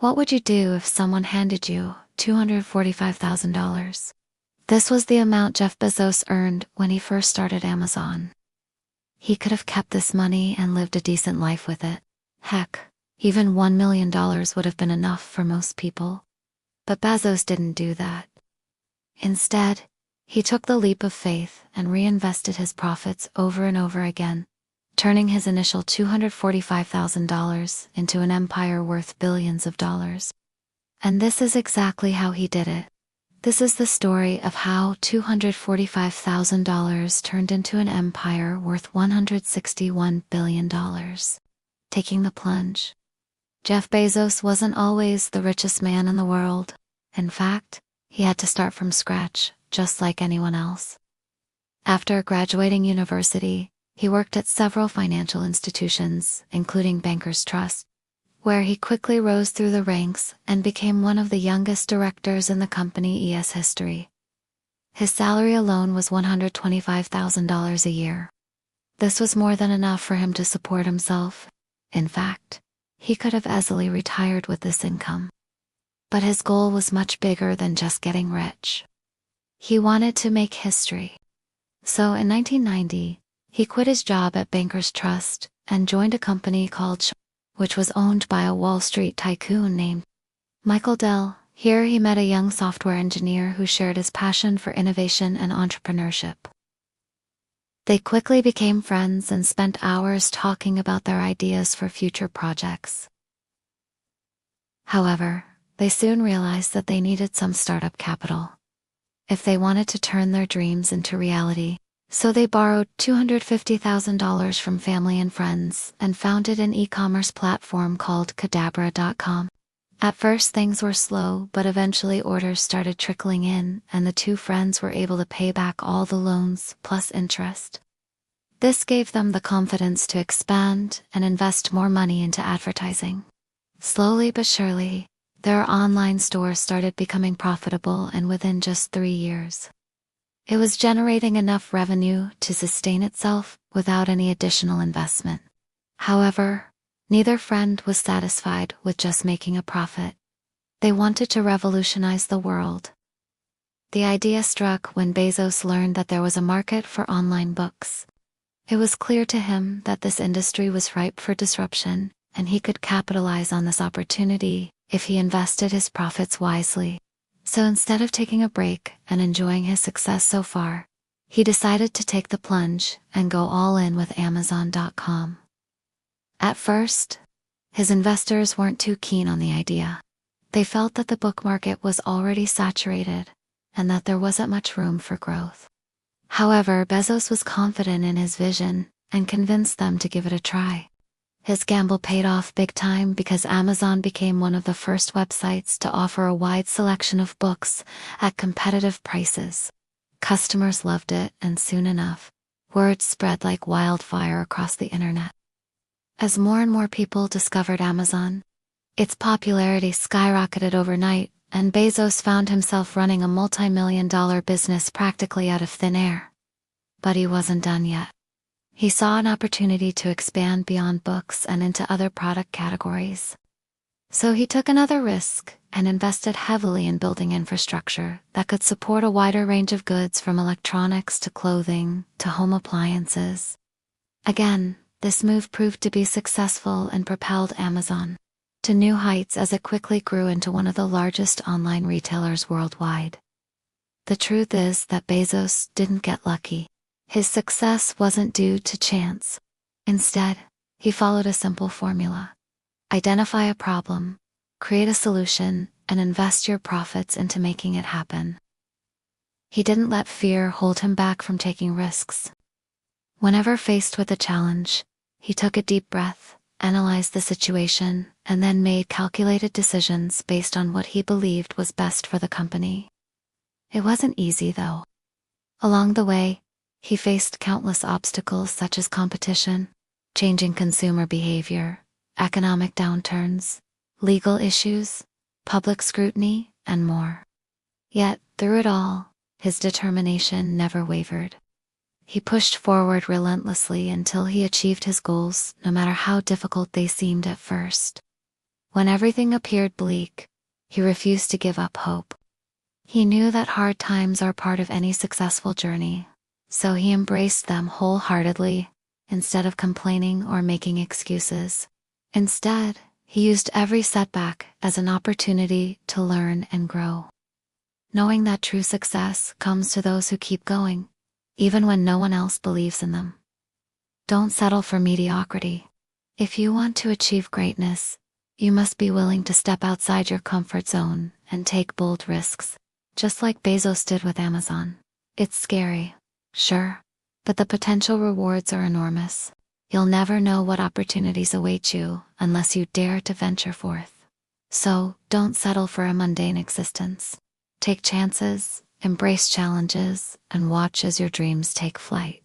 What would you do if someone handed you $245,000? This was the amount Jeff Bezos earned when he first started Amazon. He could have kept this money and lived a decent life with it. Heck, even $1 million would have been enough for most people. But Bezos didn't do that. Instead, he took the leap of faith and reinvested his profits over and over again, turning his initial $245,000 into an empire worth billions of dollars. And this is exactly how he did it. This is the story of how $245,000 turned into an empire worth $161 billion. Taking the plunge. Jeff Bezos wasn't always the richest man in the world. In fact, he had to start from scratch, just like anyone else. After graduating university, he worked at several financial institutions, including Bankers Trust, where he quickly rose through the ranks and became one of the youngest directors in the company's history. His salary alone was $125,000 a year. This was more than enough for him to support himself. In fact, he could have easily retired with this income. But his goal was much bigger than just getting rich. He wanted to make history. So in 1990, he quit his job at Bankers Trust and joined a company called which was owned by a Wall Street tycoon named Michael Dell. Here he met a young software engineer who shared his passion for innovation and entrepreneurship. They quickly became friends and spent hours talking about their ideas for future projects. However, they soon realized that they needed some startup capital if they wanted to turn their dreams into reality. So they borrowed $250,000 from family and friends and founded an e-commerce platform called Cadabra.com. At first things were slow, but eventually orders started trickling in and the two friends were able to pay back all the loans plus interest. This gave them the confidence to expand and invest more money into advertising. Slowly but surely, their online store started becoming profitable, and within just 3 years, it was generating enough revenue to sustain itself without any additional investment. However, neither friend was satisfied with just making a profit. They wanted to revolutionize the world. The idea struck when Bezos learned that there was a market for online books. It was clear to him that this industry was ripe for disruption, and he could capitalize on this opportunity if he invested his profits wisely. So instead of taking a break and enjoying his success so far, he decided to take the plunge and go all in with Amazon.com. At first, his investors weren't too keen on the idea. They felt that the book market was already saturated and that there wasn't much room for growth. However, Bezos was confident in his vision and convinced them to give it a try. His gamble paid off big time because Amazon became one of the first websites to offer a wide selection of books at competitive prices. Customers loved it, and soon enough, word spread like wildfire across the internet. As more and more people discovered Amazon, its popularity skyrocketed overnight, and Bezos found himself running a multi-million-dollar business practically out of thin air. But he wasn't done yet. He saw an opportunity to expand beyond books and into other product categories. So he took another risk and invested heavily in building infrastructure that could support a wider range of goods, from electronics to clothing to home appliances. Again, this move proved to be successful and propelled Amazon to new heights as it quickly grew into one of the largest online retailers worldwide. The truth is that Bezos didn't get lucky. His success wasn't due to chance. Instead, he followed a simple formula. Identify a problem, create a solution, and invest your profits into making it happen. He didn't let fear hold him back from taking risks. Whenever faced with a challenge, he took a deep breath, analyzed the situation, and then made calculated decisions based on what he believed was best for the company. It wasn't easy, though. Along the way, he faced countless obstacles such as competition, changing consumer behavior, economic downturns, legal issues, public scrutiny, and more. Yet, through it all, his determination never wavered. He pushed forward relentlessly until he achieved his goals, no matter how difficult they seemed at first. When everything appeared bleak, he refused to give up hope. He knew that hard times are part of any successful journey, so he embraced them wholeheartedly, instead of complaining or making excuses. Instead, he used every setback as an opportunity to learn and grow. Knowing that true success comes to those who keep going, even when no one else believes in them. Don't settle for mediocrity. If you want to achieve greatness, you must be willing to step outside your comfort zone and take bold risks, just like Bezos did with Amazon. It's scary, sure, but the potential rewards are enormous. You'll never know what opportunities await you unless you dare to venture forth. So, don't settle for a mundane existence. Take chances, embrace challenges, and watch as your dreams take flight.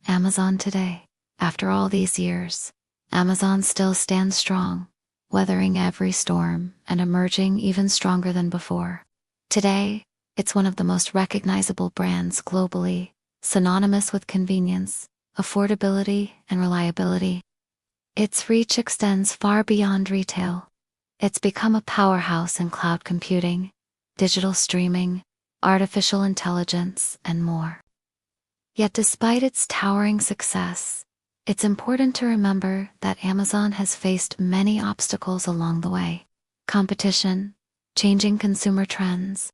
Amazon today. After all these years, Amazon still stands strong, weathering every storm and emerging even stronger than before. Today, it's one of the most recognizable brands globally, synonymous with convenience, affordability, and reliability. Its reach extends far beyond retail. It's become a powerhouse in cloud computing, digital streaming, artificial intelligence, and more. Yet despite its towering success, it's important to remember that Amazon has faced many obstacles along the way. Competition, changing consumer trends,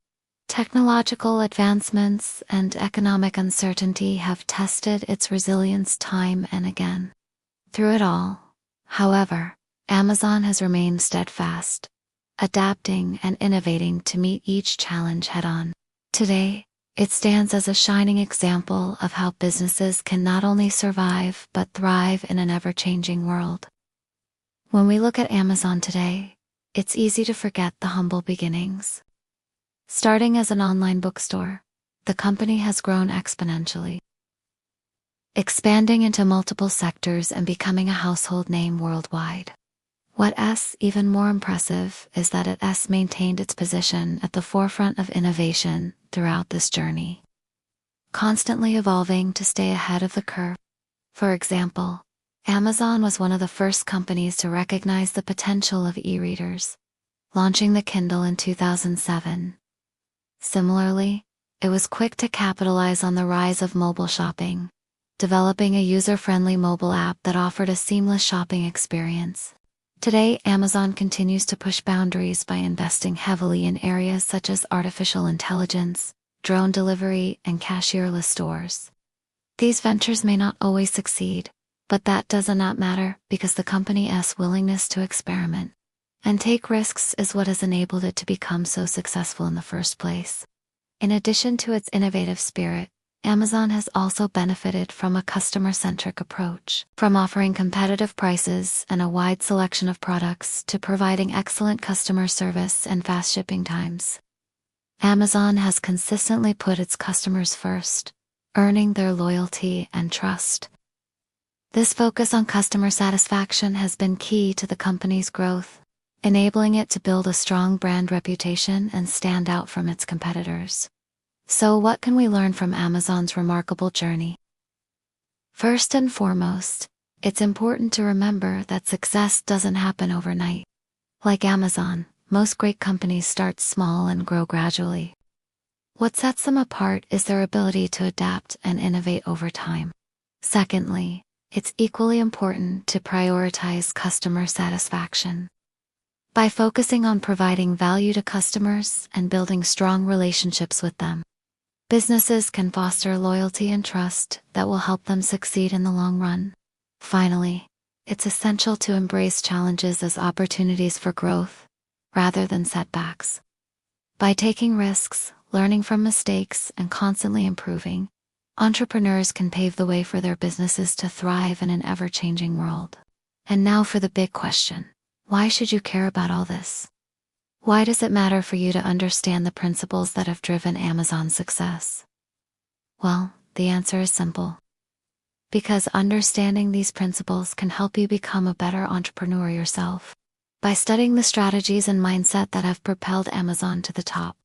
technological advancements, and economic uncertainty have tested its resilience time and again. Through it all, however, Amazon has remained steadfast, adapting and innovating to meet each challenge head-on. Today, it stands as a shining example of how businesses can not only survive but thrive in an ever-changing world. When we look at Amazon today, it's easy to forget the humble beginnings. Starting as an online bookstore, the company has grown exponentially, expanding into multiple sectors and becoming a household name worldwide. What's even more impressive is that it has maintained its position at the forefront of innovation throughout this journey, constantly evolving to stay ahead of the curve. For example, Amazon was one of the first companies to recognize the potential of e-readers, launching the Kindle in 2007. Similarly, it was quick to capitalize on the rise of mobile shopping, developing a user-friendly mobile app that offered a seamless shopping experience. Today, Amazon continues to push boundaries by investing heavily in areas such as artificial intelligence, drone delivery, and cashierless stores. These ventures may not always succeed, but that does not matter because the company's willingness to experiment and take risks is what has enabled it to become so successful in the first place. In addition to its innovative spirit, Amazon has also benefited from a customer-centric approach, from offering competitive prices and a wide selection of products to providing excellent customer service and fast shipping times. Amazon has consistently put its customers first, earning their loyalty and trust. This focus on customer satisfaction has been key to the company's growth, enabling it to build a strong brand reputation and stand out from its competitors. So what can we learn from Amazon's remarkable journey? First and foremost, it's important to remember that success doesn't happen overnight. Like Amazon, most great companies start small and grow gradually. What sets them apart is their ability to adapt and innovate over time. Secondly, it's equally important to prioritize customer satisfaction. By focusing on providing value to customers and building strong relationships with them, businesses can foster loyalty and trust that will help them succeed in the long run. Finally, it's essential to embrace challenges as opportunities for growth, rather than setbacks. By taking risks, learning from mistakes, and constantly improving, entrepreneurs can pave the way for their businesses to thrive in an ever-changing world. And now for the big question. Why should you care about all this? Why does it matter for you to understand the principles that have driven Amazon's success? Well, the answer is simple. Because understanding these principles can help you become a better entrepreneur yourself. By studying the strategies and mindset that have propelled Amazon to the top,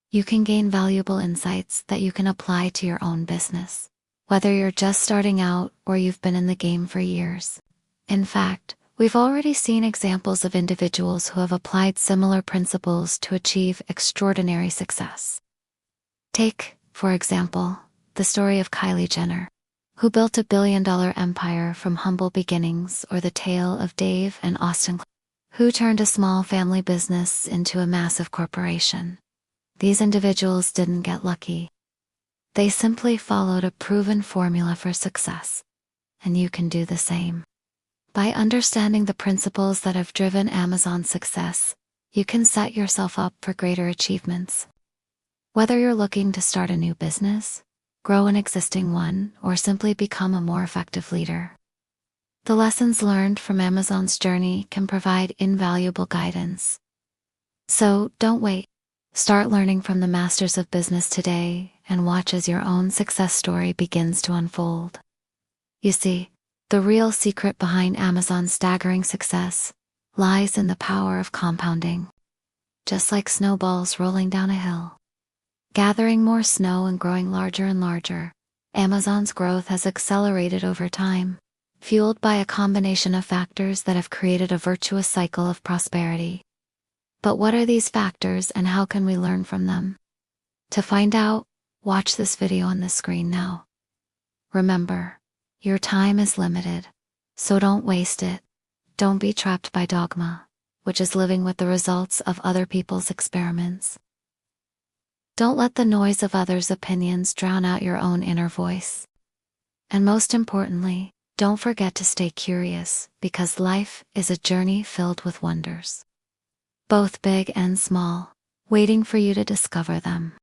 you can gain valuable insights that you can apply to your own business, whether you're just starting out or you've been in the game for years. In fact, We've already seen examples of individuals who have applied similar principles to achieve extraordinary success. Take, for example, the story of Kylie Jenner, who built a billion-dollar empire from humble beginnings, or the tale of Dave and Austin, who turned a small family business into a massive corporation. These individuals didn't get lucky. They simply followed a proven formula for success. And you can do the same. By understanding the principles that have driven Amazon's success, you can set yourself up for greater achievements. Whether you're looking to start a new business, grow an existing one, or simply become a more effective leader, the lessons learned from Amazon's journey can provide invaluable guidance. So, don't wait. Start learning from the masters of business today and watch as your own success story begins to unfold. You see, the real secret behind Amazon's staggering success lies in the power of compounding. Just like snowballs rolling down a hill, gathering more snow and growing larger and larger, Amazon's growth has accelerated over time, fueled by a combination of factors that have created a virtuous cycle of prosperity. But what are these factors and how can we learn from them? To find out, watch this video on the screen now. Remember, your time is limited, so don't waste it. Don't be trapped by dogma, which is living with the results of other people's experiments. Don't let the noise of others' opinions drown out your own inner voice. And most importantly, don't forget to stay curious, because life is a journey filled with wonders, both big and small, waiting for you to discover them.